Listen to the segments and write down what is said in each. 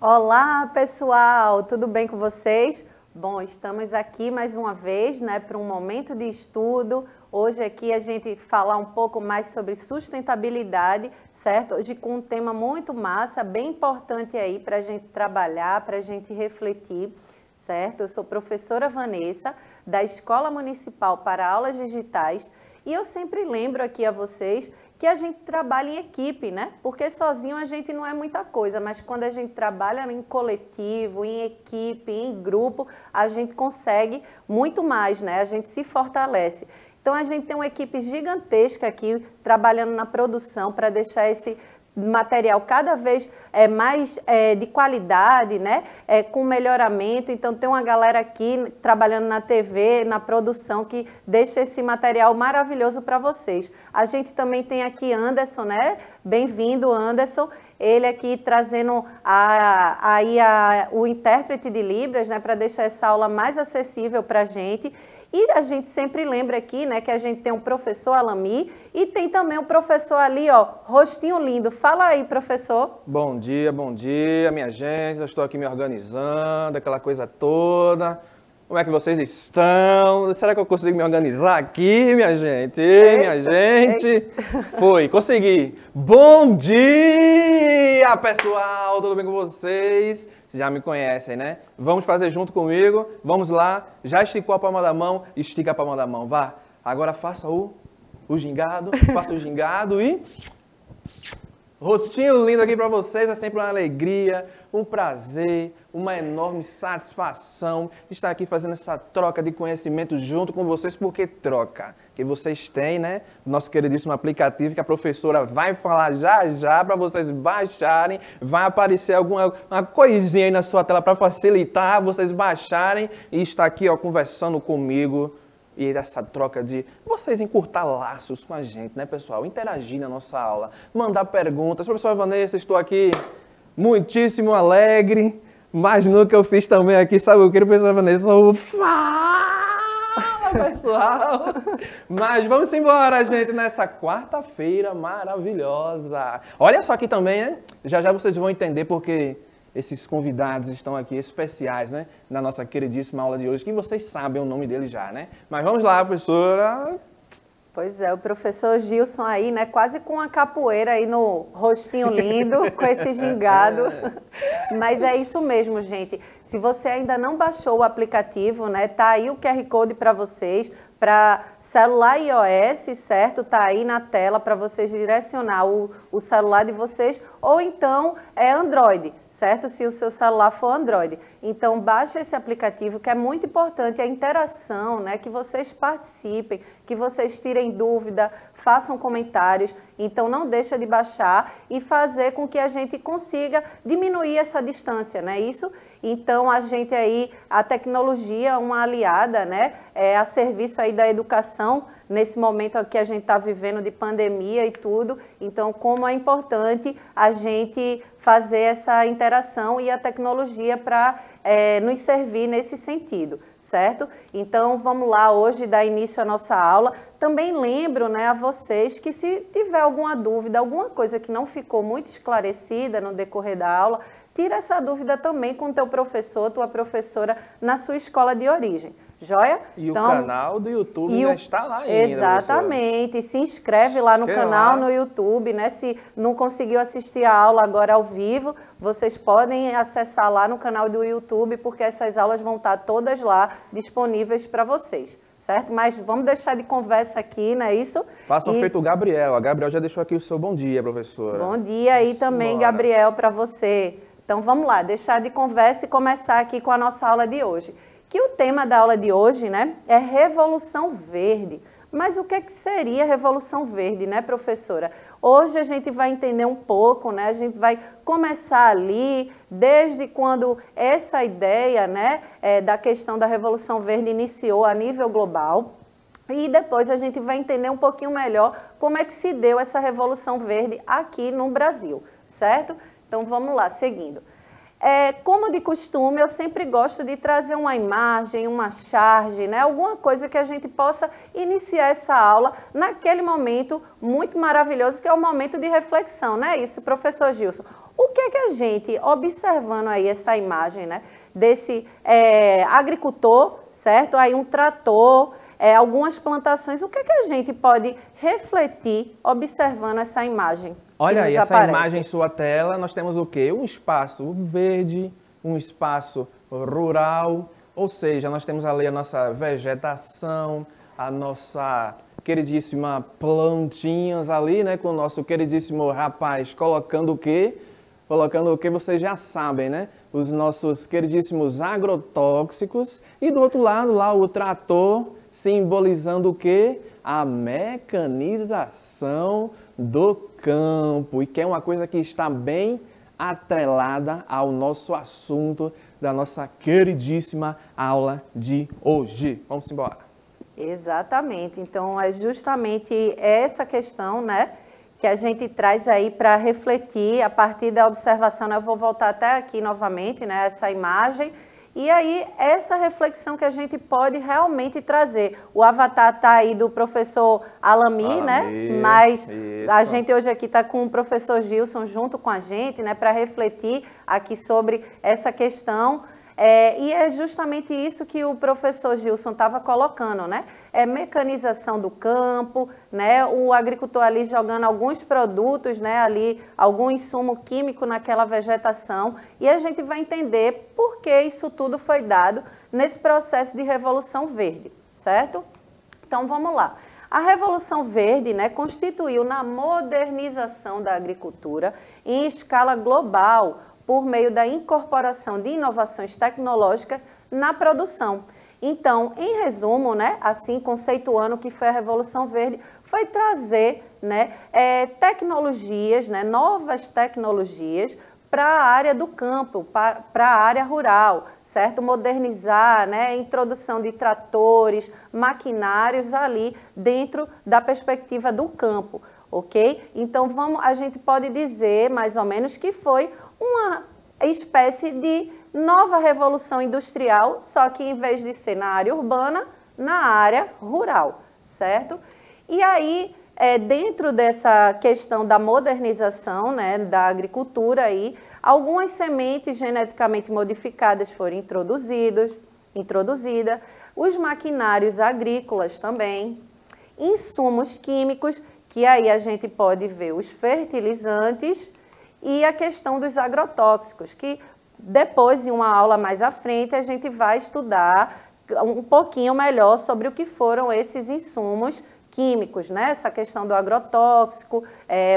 Olá, pessoal, tudo bem com vocês? Bom, estamos aqui mais uma vez, né, para um momento de estudo. Hoje aqui a gente falar um pouco mais sobre sustentabilidade, certo? Hoje com um tema muito massa, bem importante aí para a gente trabalhar, para a gente refletir, certo? Eu sou professora Vanessa, da Escola Municipal para Aulas Digitais, e eu sempre lembro aqui a vocês que a gente trabalha em equipe, né? Porque sozinho a gente não é muita coisa, mas quando a gente trabalha em coletivo, em equipe, em grupo, a gente consegue muito mais, né? A gente se fortalece. Então a gente tem uma equipe gigantesca aqui trabalhando na produção para deixar esse material cada vez mais de qualidade, né? Com melhoramento. Então tem uma galera aqui trabalhando na TV, na produção, que deixa esse material maravilhoso para vocês. A gente também tem aqui Anderson, né? Bem-vindo, Anderson. Ele aqui trazendo o intérprete de Libras, né? Para deixar essa aula mais acessível para a gente. E a gente sempre lembra aqui, né, que a gente tem um professor Alami e tem também um professor ali, ó, rostinho lindo. Fala aí, professor. Bom dia, minha gente. Eu estou aqui me organizando, aquela coisa toda. Como é que vocês estão? Será que eu consigo me organizar aqui, minha gente? Minha gente. Foi, consegui. Bom dia, pessoal. Tudo bem com vocês? Já me conhecem, né? Vamos fazer junto comigo. Vamos lá. Já esticou a palma da mão? Estica a palma da mão. Vá. Agora faça o gingado. Faça o gingado e... Rostinho lindo aqui para vocês, é sempre uma alegria, um prazer, uma enorme satisfação estar aqui fazendo essa troca de conhecimento junto com vocês, porque troca que vocês têm, né? Nosso queridíssimo aplicativo que a professora vai falar já para vocês baixarem, vai aparecer alguma coisinha aí na sua tela para facilitar vocês baixarem e estar aqui, ó, conversando comigo. E essa troca de vocês encurtar laços com a gente, né, pessoal? Interagir na nossa aula, mandar perguntas. Professora Vanessa, estou aqui muitíssimo alegre, mas nunca eu fiz também aqui, sabe o que, professora Vanessa? Fala, pessoal! Mas vamos embora, gente, nessa quarta-feira maravilhosa. Olha só aqui também, né? Já vocês vão entender porque... esses convidados estão aqui especiais, né? Na nossa queridíssima aula de hoje, que vocês sabem o nome dele já, né? Mas vamos lá, professora. Pois é, o professor Gilson aí, né? Quase com uma capoeira aí no rostinho lindo, com esse gingado. Mas é isso mesmo, gente. Se você ainda não baixou o aplicativo, né? Tá aí o QR Code para vocês, para celular iOS, certo? Tá aí na tela para vocês direcionar o celular de vocês, ou então é Android, certo? Se o seu celular for Android. Então, baixe esse aplicativo, que é muito importante, a interação, né? Que vocês participem, que vocês tirem dúvida, façam comentários. Então, não deixa de baixar e fazer com que a gente consiga diminuir essa distância, né? Isso. Então, a gente aí, a tecnologia, uma aliada, né? A serviço aí da educação, nesse momento que a gente está vivendo de pandemia e tudo. Então, como é importante a gente fazer essa interação e a tecnologia para nos servir nesse sentido, certo? Então, vamos lá hoje dar início à nossa aula. Também lembro, né, a vocês que se tiver alguma dúvida, alguma coisa que não ficou muito esclarecida no decorrer da aula, tira essa dúvida também com o teu professor, tua professora, na sua escola de origem. Joia? E então, o canal do YouTube ainda está lá ainda. Exatamente. Professora. Se inscreve lá no canal no YouTube, né? Se não conseguiu assistir a aula agora ao vivo, vocês podem acessar lá no canal do YouTube, porque essas aulas vão estar todas lá disponíveis para vocês. Certo? Mas vamos deixar de conversa aqui, não é isso? Façam feito o Gabriel. A Gabriel já deixou aqui o seu bom dia, professora. Bom dia aí também, Gabriel, para você. Então vamos lá, deixar de conversa e começar aqui com a nossa aula de hoje. Que o tema da aula de hoje, né, é Revolução Verde. Mas o que seria Revolução Verde, né, professora? Hoje a gente vai entender um pouco, né, a gente vai começar ali, desde quando essa ideia, né, da questão da Revolução Verde iniciou a nível global. E depois a gente vai entender um pouquinho melhor como é que se deu essa Revolução Verde aqui no Brasil, certo? Então vamos lá, seguindo. Como de costume, eu sempre gosto de trazer uma imagem, uma charge, né? Alguma coisa que a gente possa iniciar essa aula naquele momento muito maravilhoso, que é o momento de reflexão, não é isso, professor Gilson? O que é que a gente, observando aí essa imagem, né, desse agricultor, certo? Aí um trator, algumas plantações, o que é que a gente pode refletir observando essa imagem? Olha aí, essa imagem em sua tela, nós temos o quê? Um espaço verde, um espaço rural, ou seja, nós temos ali a nossa vegetação, a nossa queridíssima plantinhas ali, né, com o nosso queridíssimo rapaz colocando o quê? Colocando o que vocês já sabem, né? Os nossos queridíssimos agrotóxicos e do outro lado lá o trator simbolizando o quê? A mecanização do campo, e que é uma coisa que está bem atrelada ao nosso assunto da nossa queridíssima aula de hoje. Vamos embora. Exatamente. Então, é justamente essa questão, né, que a gente traz aí para refletir a partir da observação. Eu vou voltar até aqui novamente, né, essa imagem. E aí, essa reflexão que a gente pode realmente trazer. O avatar está aí do professor Alami, né? Mas isso. A gente hoje aqui está com o professor Gilson junto com a gente, né? Para refletir aqui sobre essa questão. E é justamente isso que o professor Gilson estava colocando, né? Mecanização do campo, né? O agricultor ali jogando alguns produtos, né? Ali, algum insumo químico naquela vegetação. E a gente vai entender por que isso tudo foi dado nesse processo de Revolução Verde, certo? Então, vamos lá. A Revolução Verde, né, constituiu na modernização da agricultura em escala global, por meio da incorporação de inovações tecnológicas na produção. Então, em resumo, né, assim conceituando o que foi a Revolução Verde, foi trazer, né, tecnologias, né, novas tecnologias para a área do campo, para a área rural, certo? Modernizar, né, introdução de tratores, maquinários ali dentro da perspectiva do campo, ok? Então, a gente pode dizer, mais ou menos, que foi uma espécie de nova revolução industrial, só que em vez de ser na área urbana, na área rural, certo? E aí, dentro dessa questão da modernização, né, da agricultura, aí, algumas sementes geneticamente modificadas foram introduzidas, os maquinários agrícolas também, insumos químicos, que aí a gente pode ver os fertilizantes, e a questão dos agrotóxicos, que depois, em uma aula mais à frente, a gente vai estudar um pouquinho melhor sobre o que foram esses insumos químicos, né? Essa questão do agrotóxico,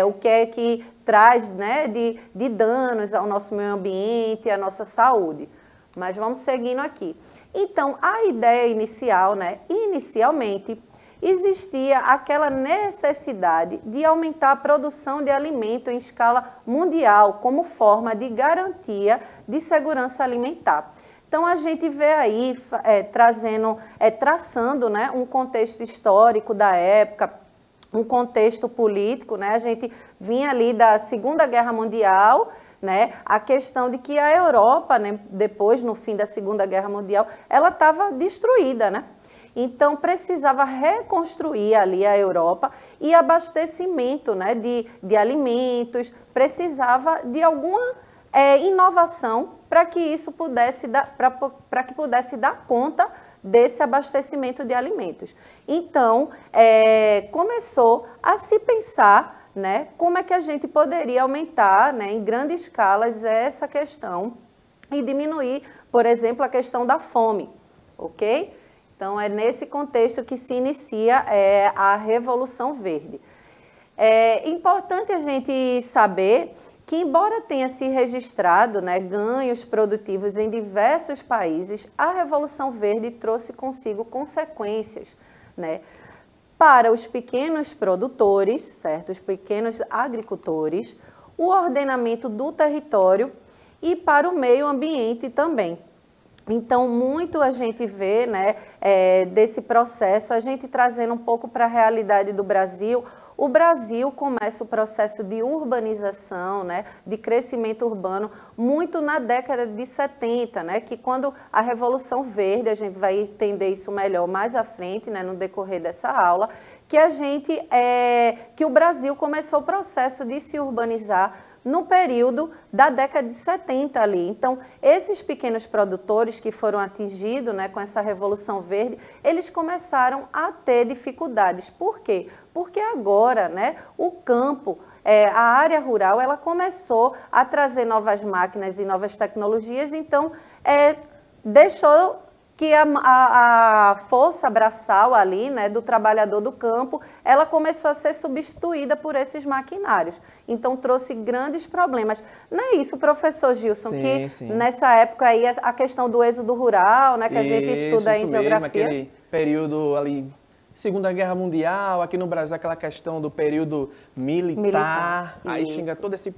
o que é que traz, né, de danos ao nosso meio ambiente e à nossa saúde. Mas vamos seguindo aqui. Então, a ideia inicial, né, inicialmente, existia aquela necessidade de aumentar a produção de alimento em escala mundial como forma de garantia de segurança alimentar. Então, a gente vê aí traçando, né, um contexto histórico da época, um contexto político, né? A gente vinha ali da Segunda Guerra Mundial, né? A questão de que a Europa, né, depois, no fim da Segunda Guerra Mundial, ela estava destruída, né? Então, precisava reconstruir ali a Europa e abastecimento, né, de alimentos, precisava de alguma inovação para que isso pudesse para que pudesse dar conta desse abastecimento de alimentos. Então, começou a se pensar, né, como é que a gente poderia aumentar, né, em grandes escalas essa questão e diminuir, por exemplo, a questão da fome, ok? Então, é nesse contexto que se inicia a Revolução Verde. É importante a gente saber que, embora tenha se registrado, né, ganhos produtivos em diversos países, a Revolução Verde trouxe consigo consequências, né, para os pequenos produtores, certo? Os pequenos agricultores, o ordenamento do território e para o meio ambiente também. Então, muito a gente vê, né, desse processo, a gente trazendo um pouco para a realidade do Brasil. O Brasil começa o processo de urbanização, né, de crescimento urbano, muito na década de 70, né, que quando a Revolução Verde, a gente vai entender isso melhor mais à frente, né, no decorrer dessa aula, que o Brasil começou o processo de se urbanizar no período da década de 70 ali. Então, esses pequenos produtores que foram atingidos, né, com essa Revolução Verde, eles começaram a ter dificuldades. Por quê? Porque agora, né, o campo, a área rural, ela começou a trazer novas máquinas e novas tecnologias, então deixou que a força braçal ali, né, do trabalhador do campo, ela começou a ser substituída por esses maquinários. Então, trouxe grandes problemas. Não é isso, professor Gilson, sim. Nessa época aí, a questão do êxodo rural, né, que a gente estuda em geografia. Aquele período ali, Segunda Guerra Mundial, aqui no Brasil, aquela questão do período militar. Aí chega todo esse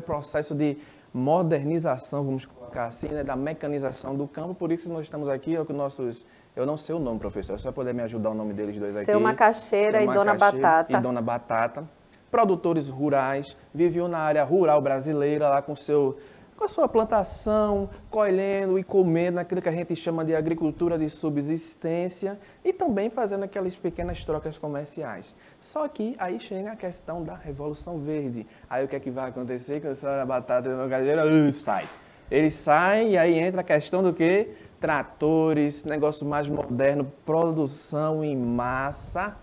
processo de modernização, vamos colocar assim, né, da mecanização do campo. Por isso nós estamos aqui, com nossos... Eu não sei o nome, professor, você vai poder me ajudar o nome deles dois aqui. Seu Macaxeira e Dona Batata. E Dona Batata. Produtores rurais, viviam na área rural brasileira, lá com a sua plantação, colhendo e comendo aquilo que a gente chama de agricultura de subsistência e também fazendo aquelas pequenas trocas comerciais. Só que aí chega a questão da Revolução Verde. Aí o que é que vai acontecer com a senhora Batata e a Macaxeira? Sai. Eles saem e aí entra a questão do quê? Tratores, negócio mais moderno, produção em massa.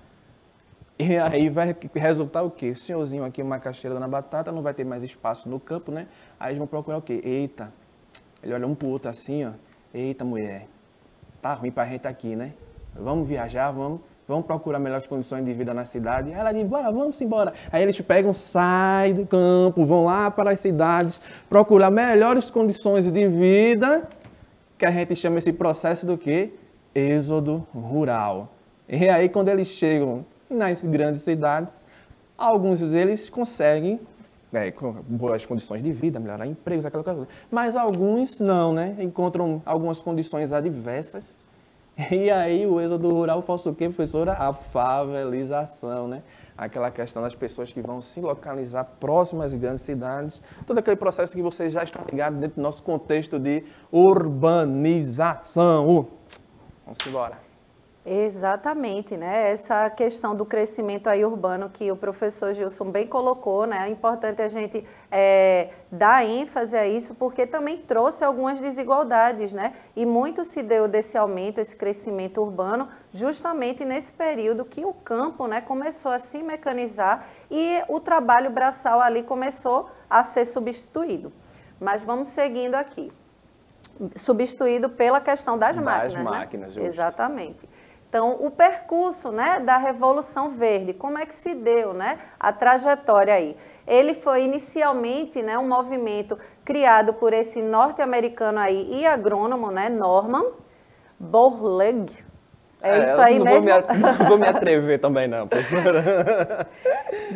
E aí vai resultar o quê? O senhorzinho aqui, uma Macaxeira Dona Batata, não vai ter mais espaço no campo, né? Aí eles vão procurar o quê? Eita, ele olha um pro outro assim, ó. Eita, mulher, tá ruim pra gente aqui, né? Vamos viajar, vamos procurar melhores condições de vida na cidade. Aí ela diz, bora, vamos embora. Aí eles pegam, saem do campo, vão lá para as cidades, procurar melhores condições de vida, que a gente chama esse processo do quê? Êxodo rural. E aí quando eles chegam nas grandes cidades, alguns deles conseguem com boas condições de vida, melhorar empregos, aquela coisa. Mas alguns não, né? Encontram algumas condições adversas. E aí o êxodo rural faz o quê, professora? A favelização, né? Aquela questão das pessoas que vão se localizar próximas às grandes cidades. Todo aquele processo que vocês já estão ligados dentro do nosso contexto de urbanização. Vamos embora. Exatamente, né? Essa questão do crescimento aí urbano que o professor Gilson bem colocou, né? É importante a gente dar ênfase a isso, porque também trouxe algumas desigualdades, né? E muito se deu desse aumento, esse crescimento urbano, justamente nesse período que o campo, né, começou a se mecanizar e o trabalho braçal ali começou a ser substituído. Mas vamos seguindo aqui. Substituído pela questão das máquinas, né? Exatamente. Então, o percurso, né, da Revolução Verde, como é que se deu, né, a trajetória aí? Ele foi inicialmente, né, um movimento criado por esse norte-americano aí e agrônomo, né, Norman Borlaug. Isso aí mesmo? Não vou me atrever também não, professora.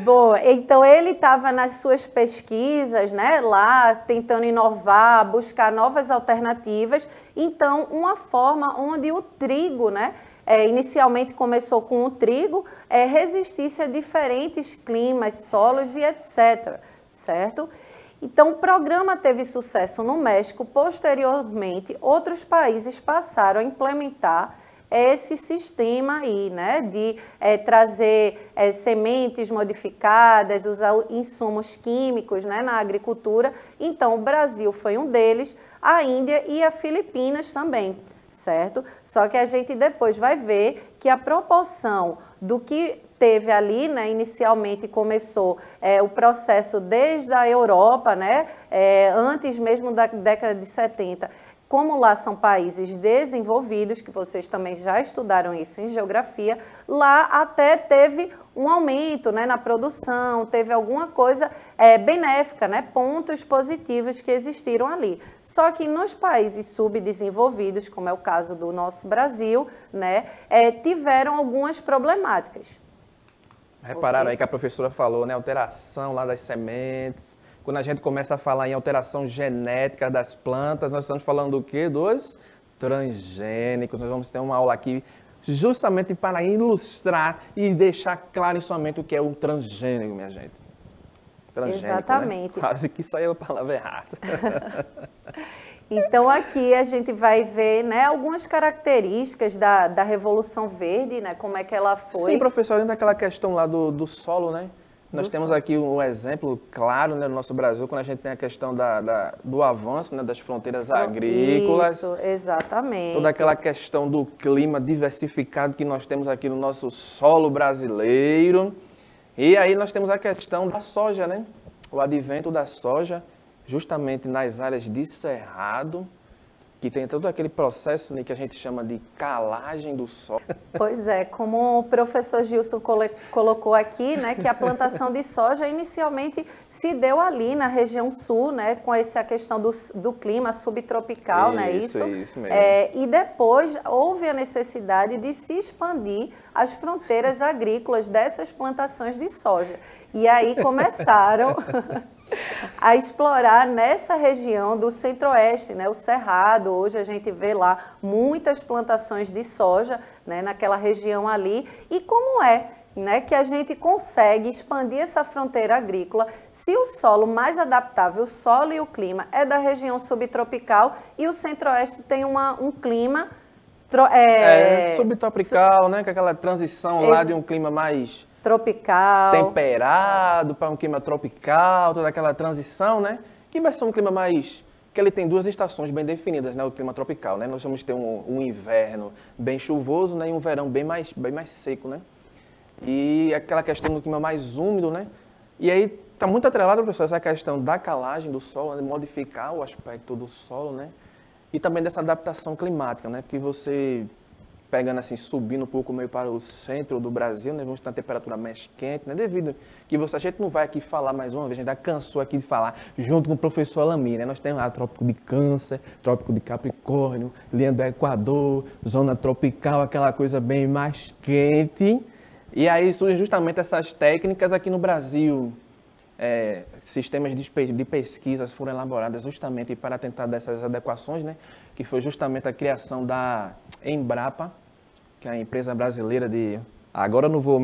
Bom, então ele estava nas suas pesquisas, né, lá tentando inovar, buscar novas alternativas. Então, uma forma onde o trigo, né, inicialmente começou com o trigo, resistisse a diferentes climas, solos e etc, certo? Então, o programa teve sucesso no México. Posteriormente, outros países passaram a implementar esse sistema aí, né, de trazer sementes modificadas, usar insumos químicos, né, na agricultura. Então, o Brasil foi um deles, a Índia e a Filipinas também, certo? Só que a gente depois vai ver que a proporção do que teve ali, né, inicialmente começou o processo desde a Europa, né, antes mesmo da década de 70, como lá são países desenvolvidos, que vocês também já estudaram isso em geografia, lá até teve um aumento, né, na produção, teve alguma coisa benéfica, né, pontos positivos que existiram ali. Só que nos países subdesenvolvidos, como é o caso do nosso Brasil, né, tiveram algumas problemáticas. Repararam aí que a professora falou, né, alteração lá das sementes. Quando a gente começa a falar em alteração genética das plantas, nós estamos falando do quê? Dos transgênicos. Nós vamos ter uma aula aqui justamente para ilustrar e deixar claro em sua mente o que é o transgênico, minha gente. Transgênico, exatamente. Né? Quase que saiu a palavra errada. Então, aqui a gente vai ver, né, algumas características da Revolução Verde, né, como é que ela foi. Sim, professor, dentro daquela questão lá do solo, né? Nós temos aqui um exemplo claro, né, no nosso Brasil, quando a gente tem a questão do avanço, né, das fronteiras agrícolas. Isso, exatamente. Toda aquela questão do clima diversificado que nós temos aqui no nosso solo brasileiro. E aí nós temos a questão da soja, né? O advento da soja, justamente nas áreas de cerrado, que tem todo aquele processo, né, que a gente chama de calagem do solo. Pois é, como o professor Gilson colocou aqui, né, que a plantação de soja inicialmente se deu ali na região sul, né, com essa questão do clima subtropical, né, Isso mesmo. E depois houve a necessidade de se expandir as fronteiras agrícolas dessas plantações de soja. E aí começaram a explorar nessa região do centro-oeste, né, o Cerrado. Hoje a gente vê lá muitas plantações de soja, né, naquela região ali. E como é, né, que a gente consegue expandir essa fronteira agrícola se o solo mais adaptável, o solo e o clima, é da região subtropical e o centro-oeste tem um clima... subtropical, né, com aquela transição lá de um clima mais... tropical, temperado para um clima tropical, toda aquela transição, né? Que vai ser um clima mais... que ele tem duas estações bem definidas, né? O clima tropical, né? Nós vamos ter um inverno bem chuvoso, né? E um verão bem mais seco, né? E aquela questão do clima mais úmido, né? E aí está muito atrelado, professor, essa questão da calagem do solo, né? De modificar o aspecto do solo, né? E também dessa adaptação climática, né? Porque você... pegando assim, subindo um pouco meio para o centro do Brasil, né? Vamos ter uma temperatura mais quente, né? Devido que a gente não vai aqui falar mais uma vez, a gente já cansou aqui de falar, junto com o professor Alamir, né? Nós temos lá Trópico de Câncer, Trópico de Capricórnio, linha do Equador, zona tropical, aquela coisa bem mais quente. E aí surgem justamente essas técnicas aqui no Brasil. Sistemas de pesquisas foram elaborados justamente para tentar dessas adequações, né? Que foi justamente a criação da Embrapa, que é a empresa brasileira de... Agora eu não vou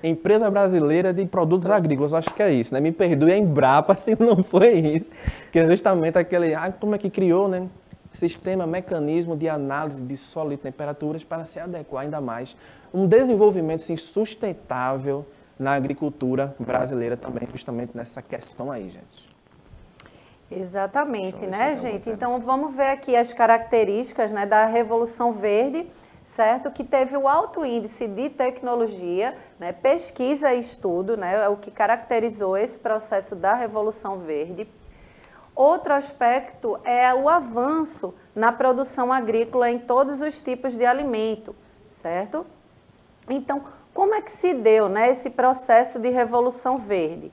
Empresa Brasileira de Produtos Agrícolas, acho que é isso, né? Me perdoe a Embrapa se não foi isso. Que é justamente aquele... como é que criou, né? Sistema, mecanismo de análise de solo e temperaturas para se adequar ainda mais. Um desenvolvimento assim, sustentável na agricultura brasileira também, justamente nessa questão aí, gente. Exatamente, né, gente? Então, vamos ver aqui as características, né, da Revolução Verde, certo? Que teve o alto índice de tecnologia, né, pesquisa e estudo, né, é o que caracterizou esse processo da Revolução Verde. Outro aspecto é o avanço na produção agrícola em todos os tipos de alimento, certo? Então, como é que se deu, né, esse processo de Revolução Verde?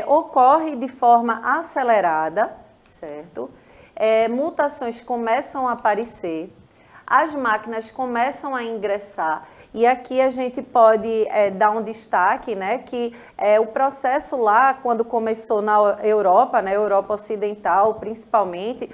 Ocorre de forma acelerada, certo? Mutações começam a aparecer, as máquinas começam a ingressar, e aqui a gente pode dar um destaque, né, que o processo lá, quando começou na Europa, né, Europa Ocidental principalmente,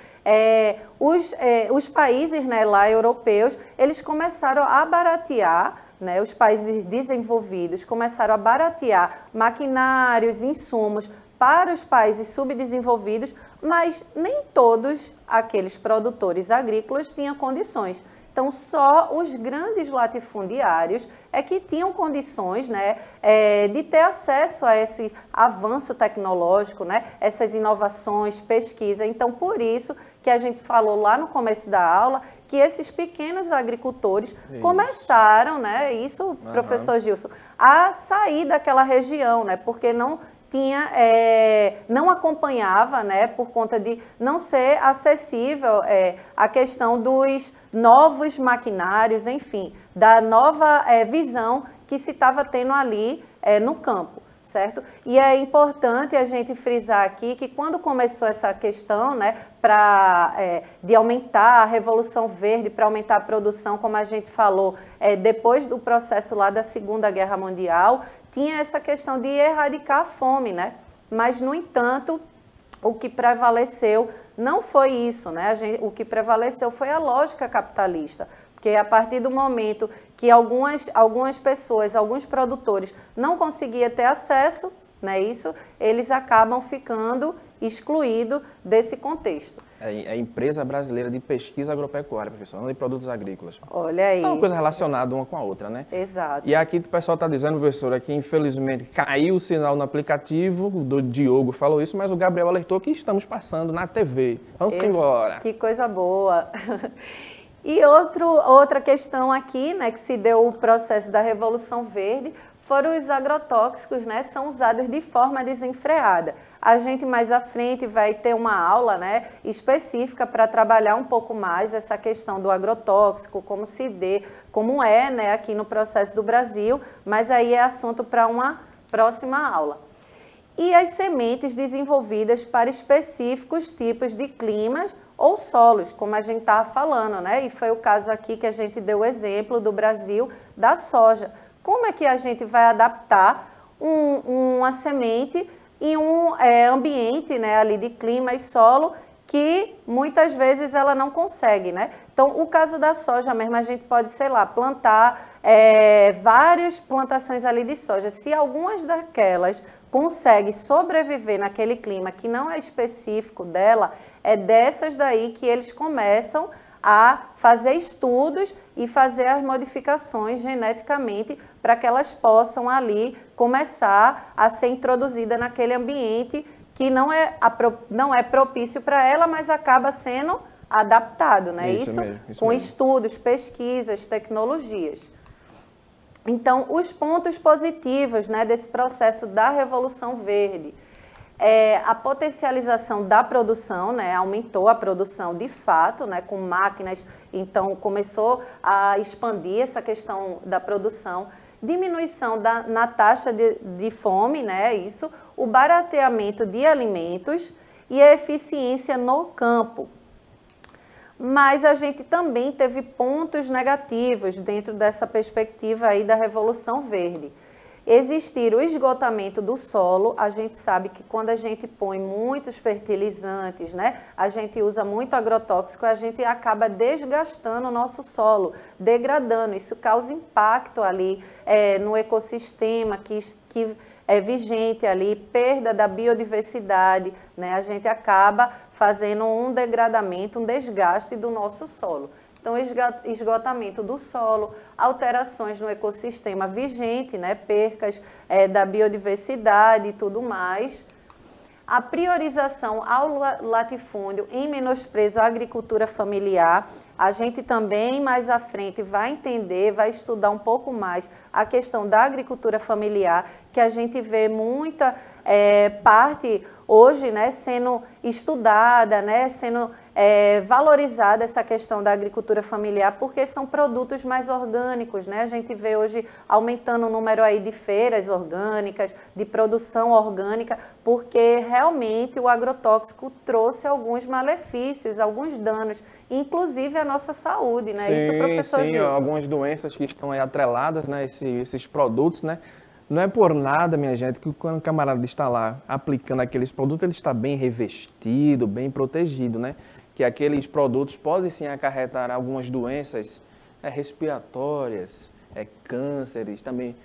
os países, né, lá europeus, eles começaram a baratear, né, os países desenvolvidos começaram a baratear maquinários, insumos para os países subdesenvolvidos, mas nem todos aqueles produtores agrícolas tinham condições. Então, só os grandes latifundiários é que tinham condições, né, de ter acesso a esse avanço tecnológico, né, essas inovações, pesquisa. Então, por isso que a gente falou lá no começo da aula, que esses pequenos agricultores começaram, né, professor Gilson, a sair daquela região, né, porque não tinha, não acompanhava, né, por conta de não ser acessível a questão dos novos maquinários, enfim, da nova visão que se estava tendo ali no campo, certo? E é importante a gente frisar aqui que quando começou essa questão, né, de aumentar a Revolução Verde, para aumentar a produção, como a gente falou, depois do processo lá da Segunda Guerra Mundial, tinha essa questão de erradicar a fome, né? Mas, no entanto, o que prevaleceu não foi isso, né? O que prevaleceu foi a lógica capitalista, porque a partir do momento que algumas pessoas, alguns produtores não conseguiam ter acesso, né, eles acabam ficando excluídos desse contexto. É a Empresa Brasileira de Pesquisa Agropecuária, professor, não de produtos agrícolas. Olha aí. É uma coisa relacionada uma com a outra, né? Exato. E aqui o pessoal está dizendo, professora, que infelizmente caiu o sinal no aplicativo, o Diogo falou isso, mas o Gabriel alertou que estamos passando na TV. Vamos embora. Que coisa boa. E outra questão aqui, né, que se deu o processo da Revolução Verde, foram os agrotóxicos, né, são usados de forma desenfreada. A gente mais à frente vai ter uma aula, né, específica para trabalhar um pouco mais essa questão do agrotóxico, como se dê, como é, né, aqui no processo do Brasil, mas aí é assunto para uma próxima aula. E as sementes desenvolvidas para específicos tipos de climas ou solos, como a gente estava falando, né? E foi o caso aqui que a gente deu o exemplo do Brasil da soja. Como é que a gente vai adaptar uma semente em um ambiente, né, ali de clima e solo que muitas vezes ela não consegue, né? Então, o caso da soja mesmo, a gente pode, sei lá, plantar várias plantações ali de soja. Se algumas daquelas conseguem sobreviver naquele clima que não é específico dela, é dessas daí que eles começam a fazer estudos e fazer as modificações geneticamente para que elas possam ali começar a ser introduzida naquele ambiente que não é propício para ela, mas acaba sendo adaptado, né? Isso com mesmo. Estudos, pesquisas, tecnologias. Então, os pontos positivos, né, desse processo da Revolução Verde. A potencialização da produção, né, aumentou a produção de fato, né, com máquinas, então começou a expandir essa questão da produção, diminuição na taxa de fome, né, isso, o barateamento de alimentos e a eficiência no campo. Mas a gente também teve pontos negativos dentro dessa perspectiva aí da Revolução Verde. Existir o esgotamento do solo, a gente sabe que quando a gente põe muitos fertilizantes, né, a gente usa muito agrotóxico, a gente acaba desgastando o nosso solo, degradando. Isso causa impacto ali no ecossistema que é vigente ali, perda da biodiversidade, né, a gente acaba fazendo um degradamento, um desgaste do nosso solo. Então, esgotamento do solo, alterações no ecossistema vigente, né, percas da biodiversidade e tudo mais. A priorização ao latifúndio em menosprezo à agricultura familiar. A gente também, mais à frente, vai entender, vai estudar um pouco mais a questão da agricultura familiar, que a gente vê muita parte hoje, né, sendo estudada, né, sendo valorizada essa questão da agricultura familiar, porque são produtos mais orgânicos, né? A gente vê hoje aumentando o número aí de feiras orgânicas, de produção orgânica, porque realmente o agrotóxico trouxe alguns malefícios, alguns danos, inclusive à nossa saúde, né? Sim, isso, professor Gilson. Algumas doenças que estão aí atreladas, né, esses produtos, né? Não é por nada, minha gente, que quando o camarada está lá aplicando aqueles produtos, ele está bem revestido, bem protegido, né? Que aqueles produtos podem sim acarretar algumas doenças respiratórias, cânceres, também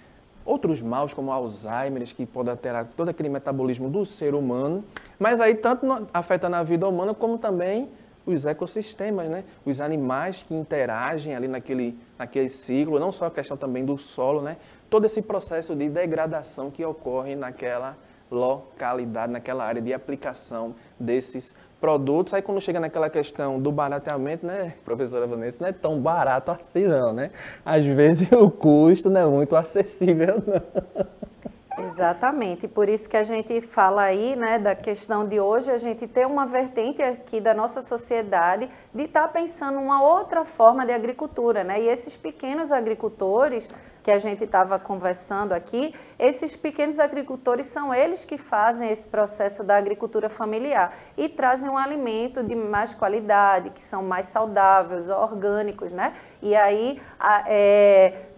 outros maus como Alzheimer, que podem alterar todo aquele metabolismo do ser humano, mas aí tanto afeta na vida humana como também os ecossistemas, né? Os animais que interagem ali naquele ciclo, não só a questão também do solo, né? Todo esse processo de degradação que ocorre naquela localidade, naquela área de aplicação desses produtos. Aí quando chega naquela questão do barateamento, né, professora Vanessa, não é tão barato assim não, né? Às vezes o custo não é muito acessível, não. Exatamente, por isso que a gente fala aí, né, da questão de hoje, a gente tem uma vertente aqui da nossa sociedade de estar pensando uma outra forma de agricultura, né, e esses pequenos agricultores que a gente estava conversando aqui, esses pequenos agricultores são eles que fazem esse processo da agricultura familiar e trazem um alimento de mais qualidade, que são mais saudáveis, orgânicos, né, e aí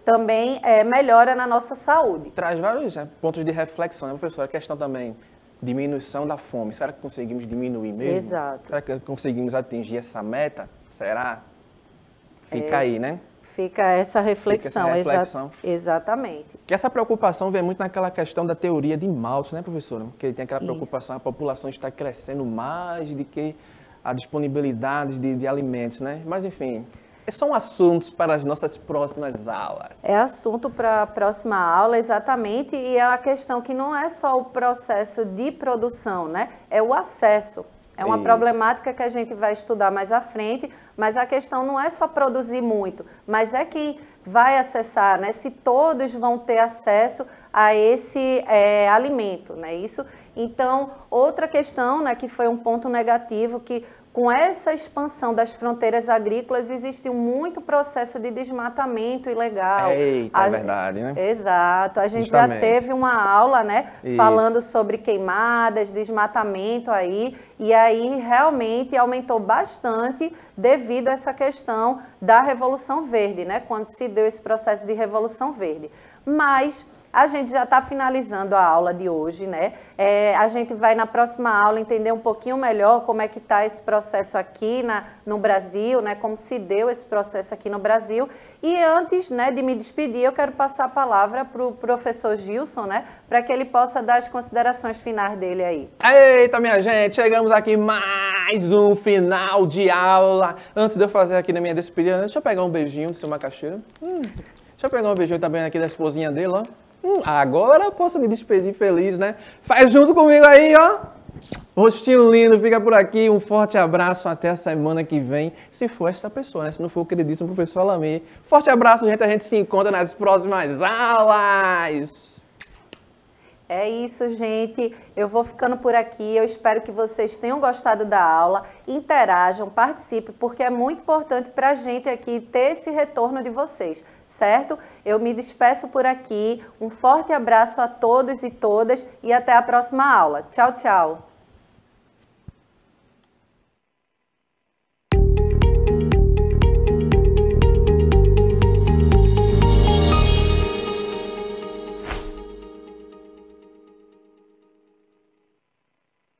também melhora na nossa saúde. Traz vários pontos de reflexão, né, professora? A questão também, diminuição da fome. Será que conseguimos diminuir mesmo? Exato. Será que conseguimos atingir essa meta? Será? Fica aí, né? Fica essa reflexão. Fica essa reflexão. Exatamente. Que essa preocupação vem muito naquela questão da teoria de Malthus, né, professora? Porque tem aquela preocupação, a população está crescendo mais do que a disponibilidade de alimentos, né? Mas enfim, são assuntos para as nossas próximas aulas. É assunto para a próxima aula, exatamente, e é a questão que não é só o processo de produção, né? É o acesso. É uma problemática que a gente vai estudar mais à frente, mas a questão não é só produzir muito, mas é quem vai acessar, né? Se todos vão ter acesso a esse alimento, né? Isso. Então, outra questão, né, que foi um ponto negativo, que com essa expansão das fronteiras agrícolas, existe muito processo de desmatamento ilegal. Eita, é verdade, né? Exato. A gente Justamente. já teve uma aula, né, Isso. falando sobre queimadas, desmatamento aí, e aí realmente aumentou bastante devido a essa questão da Revolução Verde, né, quando se deu esse processo de Revolução Verde. Mas a gente já está finalizando a aula de hoje, né? A gente vai na próxima aula entender um pouquinho melhor como é que está esse processo aqui no Brasil, né? Como se deu esse processo aqui no Brasil. E antes, né, de me despedir, eu quero passar a palavra para o professor Gilson, né? Para que ele possa dar as considerações finais dele aí. Eita, minha gente, chegamos aqui mais um final de aula. Antes de eu fazer aqui na minha despedida, deixa eu pegar um beijinho do seu macaxeira. Deixa eu pegar um beijinho também aqui da esposinha dele, ó. Agora eu posso me despedir feliz, né? Faz junto comigo aí, ó. Rostinho lindo, fica por aqui. Um forte abraço até a semana que vem. Se for esta pessoa, né? Se não for o queridíssimo professor Alamir. Forte abraço, gente. A gente se encontra nas próximas aulas. É isso, gente. Eu vou ficando por aqui. Eu espero que vocês tenham gostado da aula. Interajam, participem, porque é muito importante para a gente aqui ter esse retorno de vocês, certo? Eu me despeço por aqui. Um forte abraço a todos e todas e até a próxima aula. Tchau, tchau.